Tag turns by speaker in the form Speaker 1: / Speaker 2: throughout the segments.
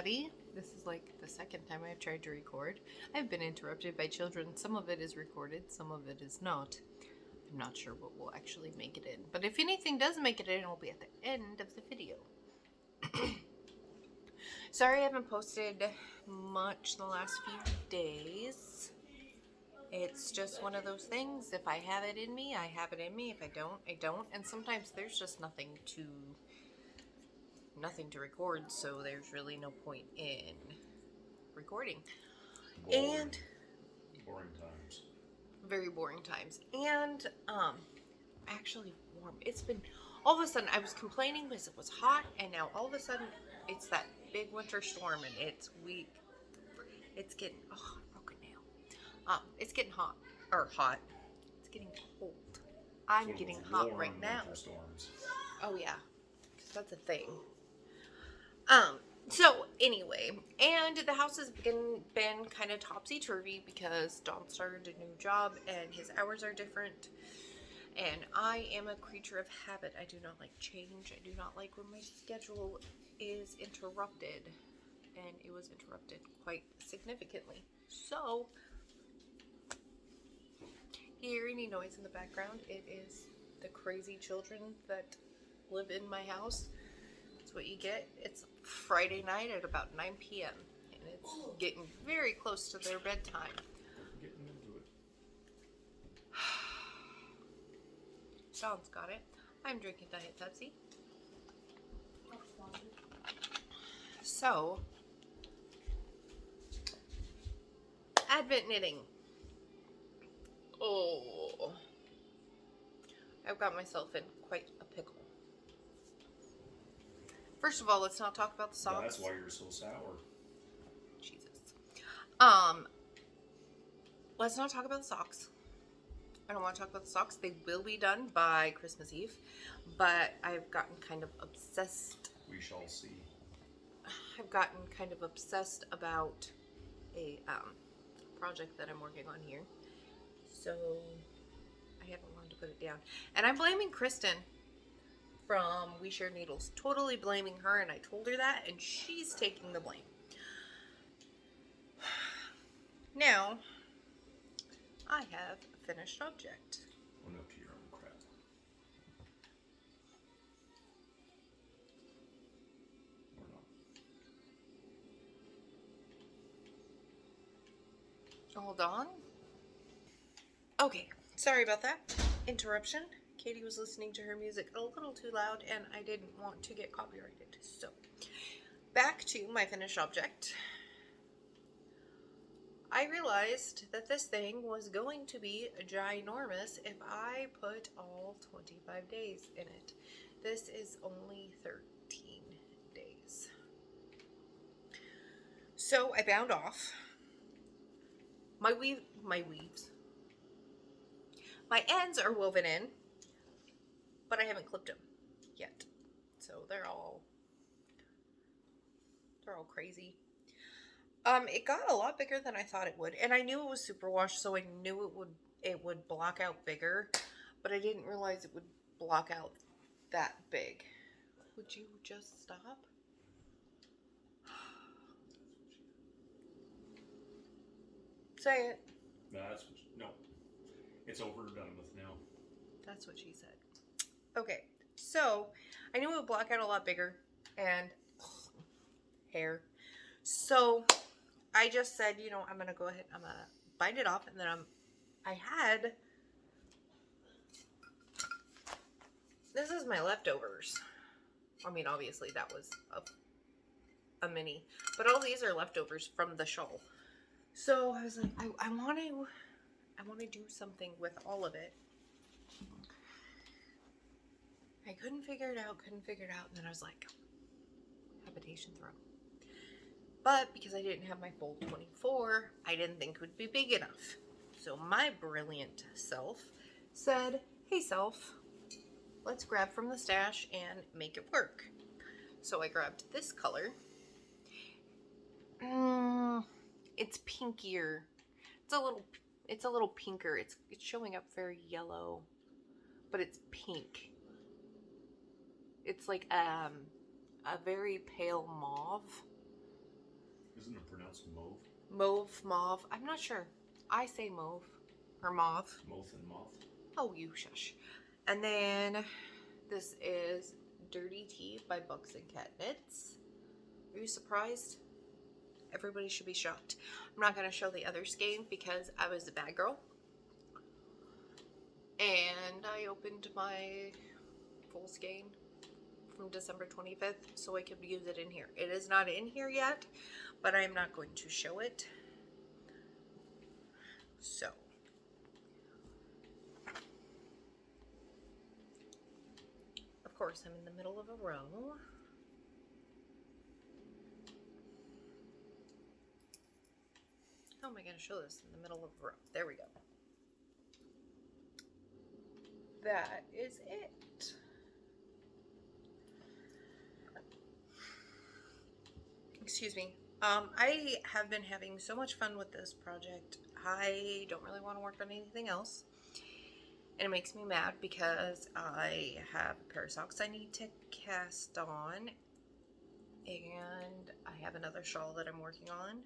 Speaker 1: everybody. This is like the second time I've tried to record. I've been interrupted by children. Some of it is recorded, some of it is not. I'm not sure what will actually make it in. But if anything does make it in, it'll be at the end of the video. Sorry I haven't posted much the last few days. It's just one of those things. If I have it in me, I have it in me. If I don't, I don't. And sometimes there's just nothing to record, so there's really no point in recording. And
Speaker 2: boring times.
Speaker 1: Very boring times. And actually warm. It's been all of a sudden I was complaining because it was hot, and now all of a sudden it's that big winter storm, and it's getting broken nail. It's getting hot. It's getting cold. I'm getting hot right now.
Speaker 2: Storms.
Speaker 1: Oh yeah, that's a thing. So anyway, and the house has been kind of topsy-turvy because Don started a new job and his hours are different. And I am a creature of habit. I do not like change. I do not like when my schedule is interrupted. And it was interrupted quite significantly. So, hear any noise in the background, it is the crazy children that live in my house. That's what you get. It's Friday night at about 9 p.m. and it's getting very close to their bedtime.
Speaker 2: Getting into it.
Speaker 1: Don's got it. I'm drinking Diet Pepsi. So, Advent knitting. Oh, I've got myself in quite a pickle. First of all, let's not talk about the socks.
Speaker 2: That's why you're so sour.
Speaker 1: Jesus. Let's not talk about the socks. I don't want to talk about the socks. They will be done by Christmas Eve, but I've gotten kind of obsessed.
Speaker 2: We shall see.
Speaker 1: I've gotten kind of obsessed about a project that I'm working on here, so I haven't wanted to put it down. And I'm blaming Kristen from We Share Needles. Totally blaming her, and I told her that, and she's taking the blame. Now, I have a finished object.
Speaker 2: Own up to your own crap. Or not.
Speaker 1: Hold on. Okay, sorry about that interruption. Katie was listening to her music a little too loud, and I didn't want to get copyrighted. So, back to my finished object. I realized that this thing was going to be ginormous if I put all 25 days in it. This is only 13 days. So I bound off my weaves. My ends are woven in, but I haven't clipped them yet. So they're all crazy. It got a lot bigger than I thought it would, and I knew it was superwash, so I knew it would block out bigger, but I didn't realize it would block out that big. Would you just stop? Say it.
Speaker 2: No. It's over and done with now.
Speaker 1: That's what she said. Okay, so I knew it would block out a lot bigger, and hair. So I just said, I'm going to go ahead, I'm going to bind it off, and then this is my leftovers. I mean, obviously that was a mini, but all these are leftovers from the shawl. So I was like, I want to do something with all of it. I couldn't figure it out, and then I was like, habitation throw. But because I didn't have my full 24, I didn't think it would be big enough. So my brilliant self said, hey self, let's grab from the stash and make it work. So I grabbed this color. It's pinkier. It's a little pinker. It's showing up very yellow, but it's pink. It's like a very pale mauve.
Speaker 2: Isn't it pronounced mauve?
Speaker 1: Mauve. I'm not sure. I say mauve or mauve.
Speaker 2: Mauve and moth.
Speaker 1: Oh, you shush. And then this is Dirty Tea by Books and Cat Knits. Are you surprised? Everybody should be shocked. I'm not going to show the other skein because I was a bad girl. And I opened my full skein from December 25th so I could use it in here. It is not in here yet, but I'm not going to show it. So. Of course, I'm in the middle of a row. How am I going to show this in the middle of a row? There we go. That is it. Excuse me. I have been having so much fun with this project. I don't really want to work on anything else. And it makes me mad because I have a pair of socks I need to cast on. And I have another shawl that I'm working on.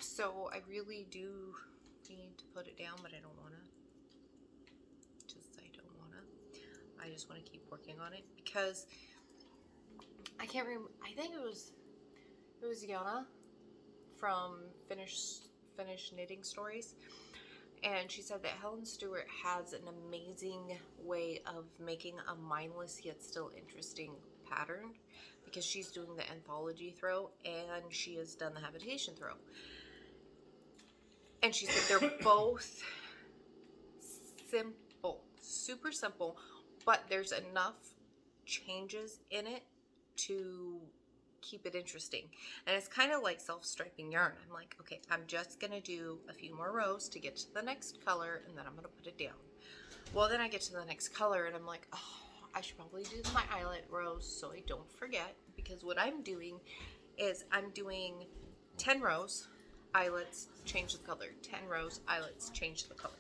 Speaker 1: So I really do need to put it down, but I don't want to. I just want to keep working on it because I can't remember. I think it was Yana from Finish Knitting Stories, and she said that Helen Stewart has an amazing way of making a mindless yet still interesting pattern because she's doing the anthology throw and she has done the habitation throw. And she said they're both simple, super simple, but there's enough changes in it to keep it interesting. And it's kind of like self-striping yarn. I'm like, okay, I'm just going to do a few more rows to get to the next color, and then I'm going to put it down. Well, then I get to the next color, and I'm like, oh, I should probably do my eyelet rows so I don't forget. Because what I'm doing is I'm doing 10 rows, eyelets, change the color. 10 rows, eyelets, change the color.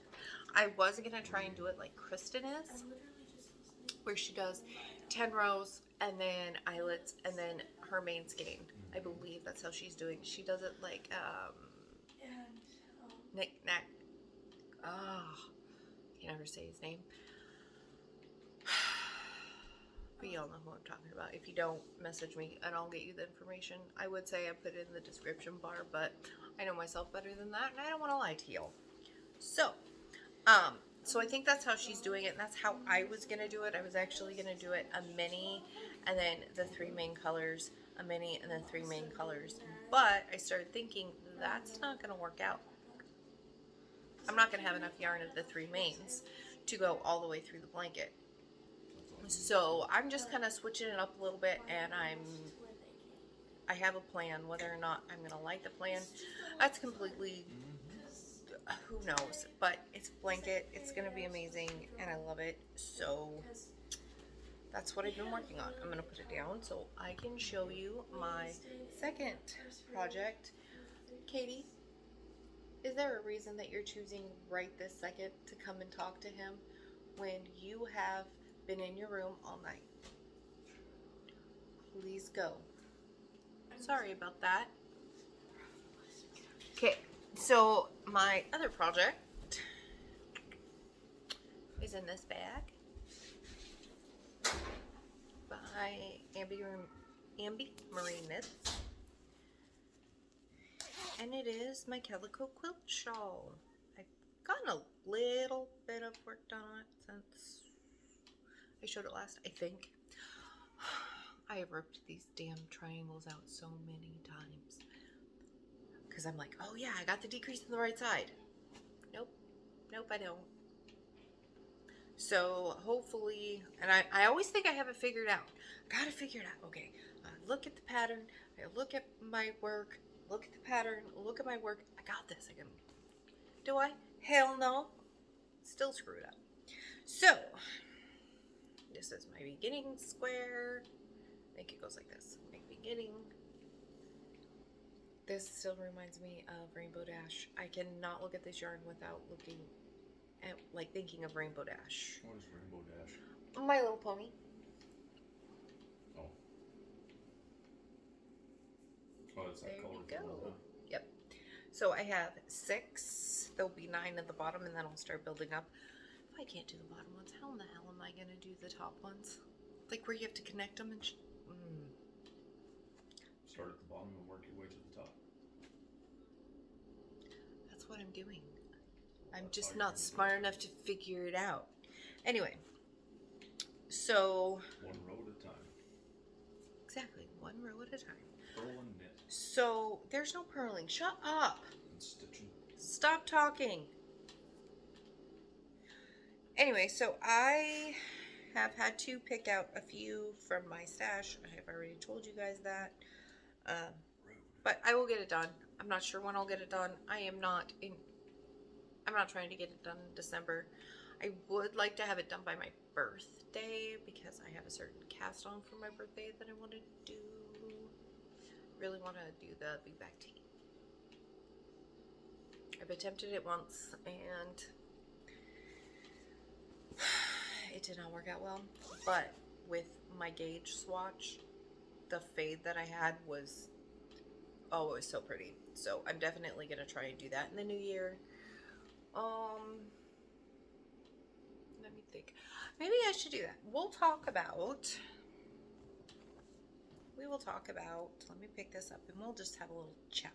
Speaker 1: I was going to try and do it like Kristen is, where she does 10 rows and then eyelets and then her main skein. I believe that's how she's doing. She does it like Knick Knack. Can never say his name. But y'all know who I'm talking about. If you don't, message me and I'll get you the information. I would say I put it in the description bar, but I know myself better than that and I don't want to lie to y'all. So I think that's how she's doing it, and that's how I was going to do it. I was actually going to do it a mini, and then the 3 main colors, a mini, and then 3 main colors. But I started thinking, that's not going to work out. I'm not going to have enough yarn of the 3 mains to go all the way through the blanket. So I'm just kind of switching it up a little bit, and I have a plan. Whether or not I'm going to like the plan, that's completely... who knows, but it's a blanket, it's gonna be amazing, and I love it. So that's what I've been working on. I'm gonna put it down so I can show you my second project. Katie, is there a reason that you're choosing right this second to come and talk to him when you have been in your room all night? Please go. Sorry about that. Okay. So my other project is in this bag by Ambi Marine Knits, and it is my calico quilt shawl. I've gotten a little bit of work done on it since I showed it last, I think. I have ripped these damn triangles out so many times. Because I'm like, oh yeah, I got the decrease on the right side. Nope, I don't. So hopefully, and I always think I have it figured out. I gotta figure it out. Okay, I look at the pattern, I look at my work, look at the pattern, look at my work. I got this. I can. Do I? Hell no. Still screwed up. So, this is my beginning square. I think it goes like this. My beginning. This still reminds me of Rainbow Dash. I cannot look at this yarn without looking at, like, thinking of Rainbow Dash.
Speaker 2: What is Rainbow Dash?
Speaker 1: My Little Pony.
Speaker 2: Oh. Oh, it's that
Speaker 1: There
Speaker 2: color.
Speaker 1: you go. Yep. So I have 6. There'll be 9 at the bottom, and then I'll start building up. If I can't do the bottom ones, how in the hell am I going to do the top ones? Like where you have to connect them and
Speaker 2: Start at the bottom and work your way to the top.
Speaker 1: That's what I'm doing. I'm
Speaker 2: That's
Speaker 1: just
Speaker 2: how
Speaker 1: not
Speaker 2: you're
Speaker 1: smart
Speaker 2: gonna
Speaker 1: enough to figure it out. Anyway, so
Speaker 2: do it. One row at a time.
Speaker 1: exactly, one row at a time.
Speaker 2: Purl and knit.
Speaker 1: So there's no purling. Shut up.
Speaker 2: And stitching.
Speaker 1: Stop talking. Anyway, so I have had to pick out a few from my stash. I have already told you guys that. But I will get it done. I'm not sure when I'll get it done. I'm not trying to get it done in December. I would like to have it done by my birthday because I have a certain cast on for my birthday that I want to do. Really want to do the big back tee. I've attempted it once and it did not work out well. But with my gauge swatch, the fade that I had was, oh, it was so pretty. So I'm definitely going to try and do that in the new year. Let me think. Maybe I should do that. We will talk about, let me pick this up and we'll just have a little chat.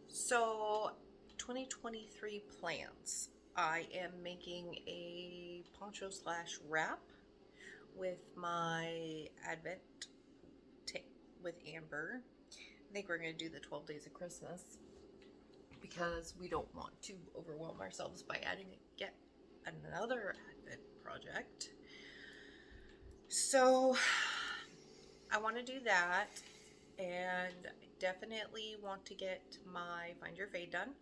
Speaker 1: So 2023 plans. I am making a poncho / wrap with my Advent tape with Amber. I think we're going to do the 12 days of Christmas because we don't want to overwhelm ourselves by adding yet another Advent project. So I want to do that, and I definitely want to get my Find Your Fade done.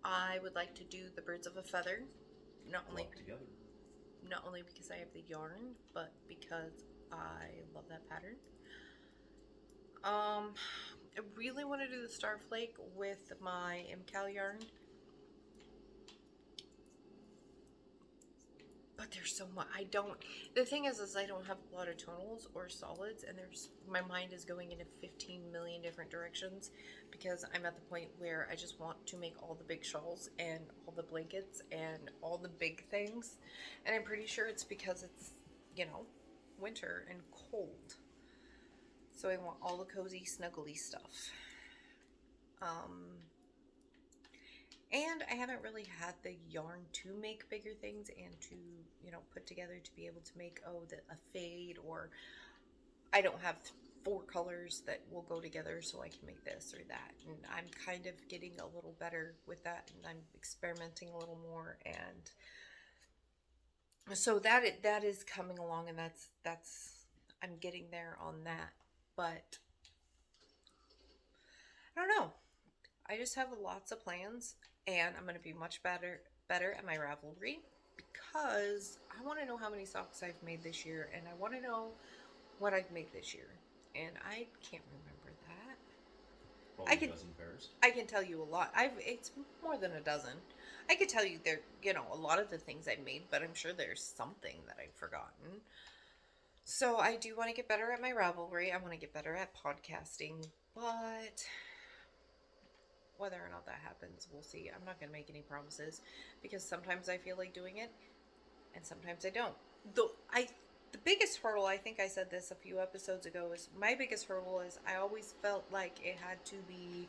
Speaker 1: I would like to do the Birds of a Feather, not only because I have the yarn, but because I love that pattern. I really want to do the Starflake with my MCal yarn, but there's so much. The thing is I don't have a lot of tonals or solids, and my mind is going into 15 million different directions because I'm at the point where I just want to make all the big shawls and all the blankets and all the big things, and I'm pretty sure it's because it's, winter and cold. So I want all the cozy, snuggly stuff. And I haven't really had the yarn to make bigger things and to, put together to be able to make, a fade, or I don't have 4 colors that will go together so I can make this or that. And I'm kind of getting a little better with that, and I'm experimenting a little more, and so that is coming along, and that's I'm getting there on that. But I don't know. I just have lots of plans, and I'm going to be much better at my Ravelry because I want to know how many socks I've made this year, and I want to know what I've made this year, and I can't remember that.
Speaker 2: Probably a dozen pairs.
Speaker 1: I can tell you a lot. It's more than a dozen. I could tell you there, a lot of the things I made, but I'm sure there's something that I've forgotten. So I do want to get better at my Ravelry. I want to get better at podcasting, but whether or not that happens, we'll see. I'm not going to make any promises because sometimes I feel like doing it and sometimes I don't. The biggest hurdle, I think I said this a few episodes ago, is my biggest hurdle is I always felt like it had to be,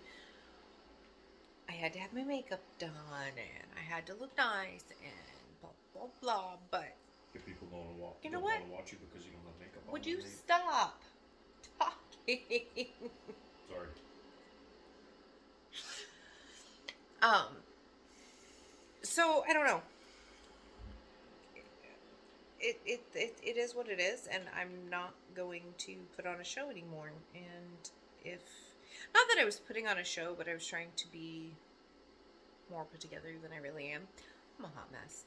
Speaker 1: I had to have my makeup done and I had to look nice and blah, blah, blah, but
Speaker 2: if people don't want
Speaker 1: you know what?
Speaker 2: to watch you because you don't have makeup on.
Speaker 1: Would you stop talking?
Speaker 2: Sorry.
Speaker 1: So I don't know. It is what it is, and I'm not going to put on a show anymore. And not that I was putting on a show, but I was trying to be more put together than I really am. I'm a hot mess.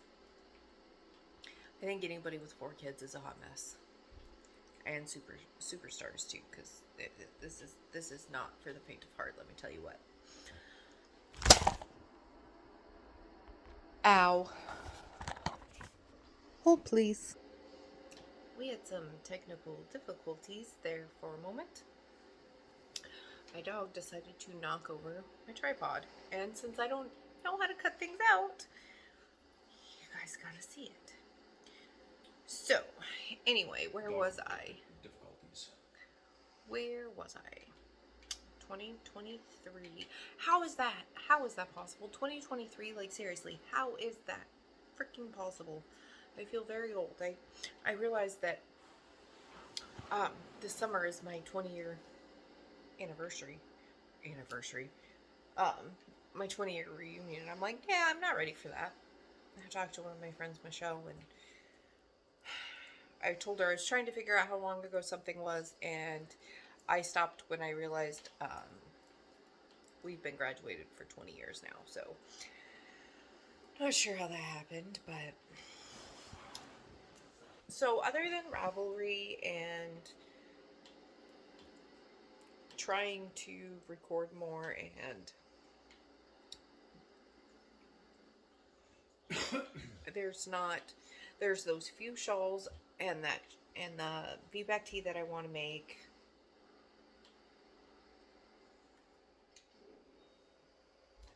Speaker 1: I think anybody with 4 kids is a hot mess, and superstars too, because this is not for the faint of heart. Let me tell you what. Ow. Hold, please. We had some technical difficulties there for a moment. my dog decided to knock over my tripod. And since I don't know how to cut things out, you guys gotta see it. So, anyway, where was I?
Speaker 2: Difficulties.
Speaker 1: Where was I? 2023. How is that? How is that possible? 2023, like seriously, how is that freaking possible? I feel very old. I realized that this summer is my 20-year anniversary. My 20-year reunion. And I'm like, yeah, I'm not ready for that. I talked to one of my friends, Michelle, and I told her I was trying to figure out how long ago something was, and I stopped when I realized we've been graduated for 20 years now, so not sure how that happened, but so other than Ravelry and trying to record more and there's those few shawls and the V-back tee that I want to make.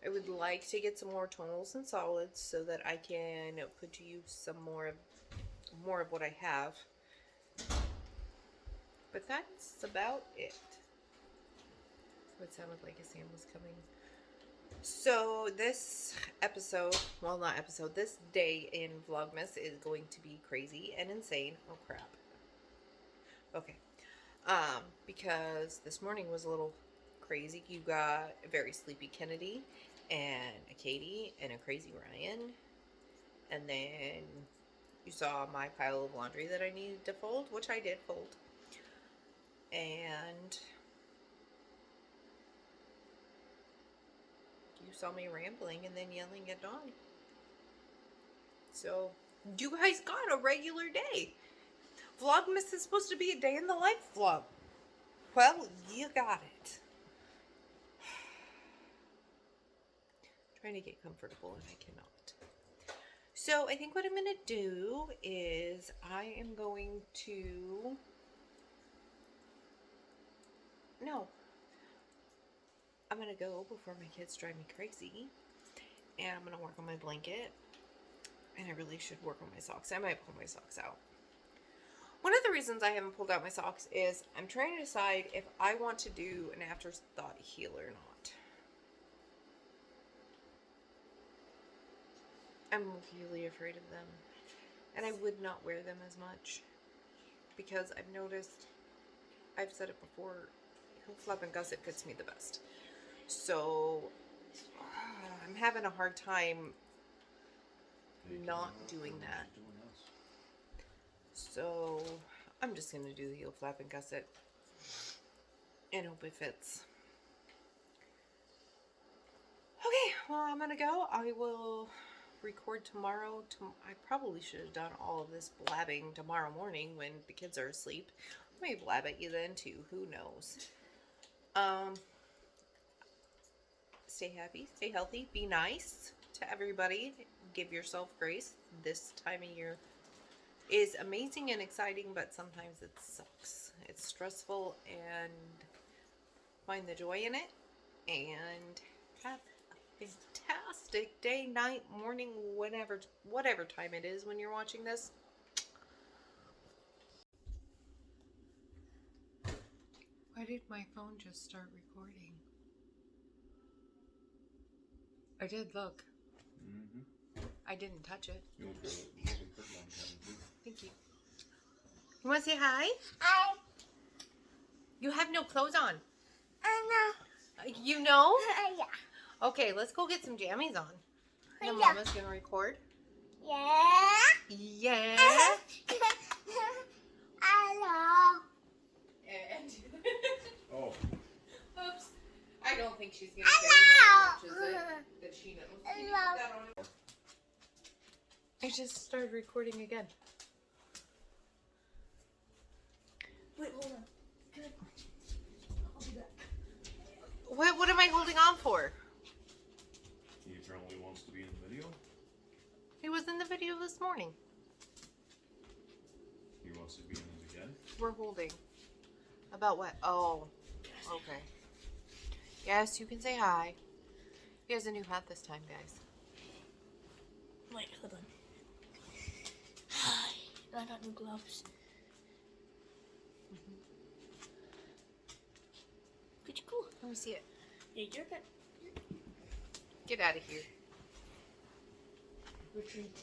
Speaker 1: I would like to get some more tonals and solids so that I can put to use some more of what I have. But that's about it. It sounded like a Sam was coming. So this episode, well, not episode, this day in Vlogmas is going to be crazy and insane. Oh crap. Okay. Because this morning was a little crazy. You got a very sleepy Kennedy and a Katie and a crazy Ryan. And then you saw my pile of laundry that I needed to fold, which I did fold. And you saw me rambling and then yelling at Dawn. So, you guys got a regular day. Vlogmas is supposed to be a day in the life vlog. Well, you got it. Trying to get comfortable and I cannot. So, I think what I'm going to do is I am going to... No. I'm going to go before my kids drive me crazy. And I'm going to work on my blanket. And I really should work on my socks. I might pull my socks out. One of the reasons I haven't pulled out my socks is I'm trying to decide if I want to do an afterthought heel or not. I'm really afraid of them. And I would not wear them as much. Because I've noticed, I've said it before, heel flap and gusset fits me the best. So, I'm having a hard time not doing that. So, I'm just going to do the heel flap and gusset and hope it fits. Okay, well, I'm going to go. I will record tomorrow. I probably should have done all of this blabbing tomorrow morning when the kids are asleep. I may blab at you then too. Who knows? Stay happy, stay healthy, be nice to everybody. Give yourself grace. This time of year is amazing and exciting, but sometimes it sucks. It's stressful, and find the joy in it and have a fantastic day, night, morning, whatever time it is when you're watching this. Why did my phone just start recording? I did look. I didn't touch it. Thank you. You want to say hi? Hi. You have no clothes on. I know. You know? Yeah. Okay, let's go get some jammies on. And then Mama's going to record. Yeah. Yeah. Hello. And...
Speaker 2: Oh.
Speaker 1: Oops. I don't think she's going to care as much as it that she knows. Can you put that on? I just started recording again. Wait, hold on. Good. I'll do that. What am I holding on for?
Speaker 2: He apparently wants to be in the video.
Speaker 1: He was in the video this morning.
Speaker 2: He wants to be in it again.
Speaker 1: We're holding. About what? Oh, okay. Yes, you can say hi. He has a new hat this time, guys.
Speaker 3: Wait, hold on. Hi. I got new gloves. Pretty cool.
Speaker 1: Let me see it.
Speaker 3: Yeah, you're good.
Speaker 1: Get out of here.
Speaker 3: Retreat.